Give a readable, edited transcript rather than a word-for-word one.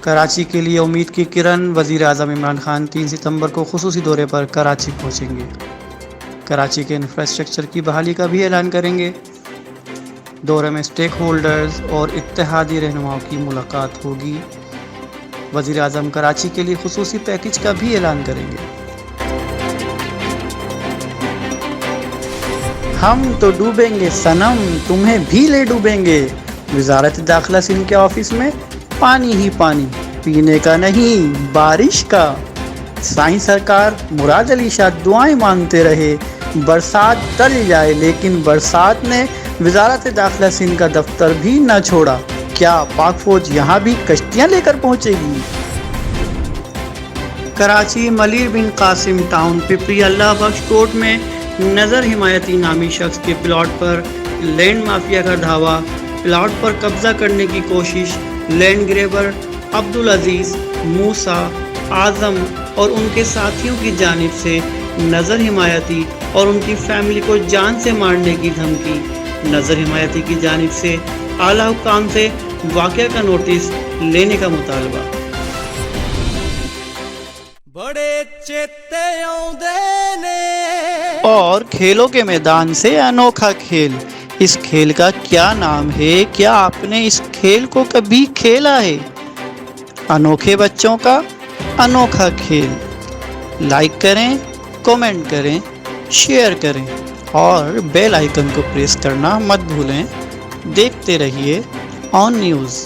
کراچی کے لیے امید کی کرن، وزیر اعظم عمران خان 3 ستمبر کو خصوصی دورے پر کراچی پہنچیں گے۔ کراچی کے انفراسٹرکچر کی بحالی کا بھی اعلان کریں گے۔ دورے میں اسٹیک ہولڈرز اور اتحادی رہنماؤں کی ملاقات ہوگی۔ وزیر اعظم کراچی کے لیے خصوصی پیکج کا بھی اعلان کریں گے۔ ہم تو ڈوبیں گے صنم، تمہیں بھی لے ڈوبیں گے۔ وزارت داخلہ سندھ کے آفس میں پانی ہی پانی، پینے کا نہیں بارش کا۔ سائیں سرکار مراد علی شاہ دعائیں مانگتے رہے برسات ٹل جائے، لیکن برسات نے وزارت داخلہ سندھ کا دفتر بھی نہ چھوڑا۔ کیا پاک فوج یہاں بھی کشتیاں لے کر پہنچے گی؟ کراچی ملیر بن قاسم ٹاؤن پپری اللہ بخش کوٹ میں نظر حمایتی نامی شخص کے پلاٹ پر لینڈ مافیا کا دھاوا، پلاٹ پر قبضہ کرنے کی کوشش۔ لینڈ گریبر عبدالعزیز، موسیٰ، اعظم اور ان کے ساتھیوں کی جانب سے نظر حمایتی اور ان کی فیملی کو جان سے مارنے کی دھمکی۔ نظر حمایتی کی جانب سے اعلیٰ حکام سے واقعہ کا نوٹس لینے کا مطالبہ۔ بڑے چیتے آؤندے نے اور کھیلوں کے میدان سے انوکھا کھیل۔ اس کھیل کا کیا نام ہے؟ کیا آپ نے اس کھیل کو کبھی کھیلا ہے؟ انوکھے بچوں کا انوکھا کھیل۔ لائک کریں، کومنٹ کریں، شیئر کریں اور بیل آئیکن کو پریس کرنا مت بھولیں۔ دیکھتے رہیے آن نیوز۔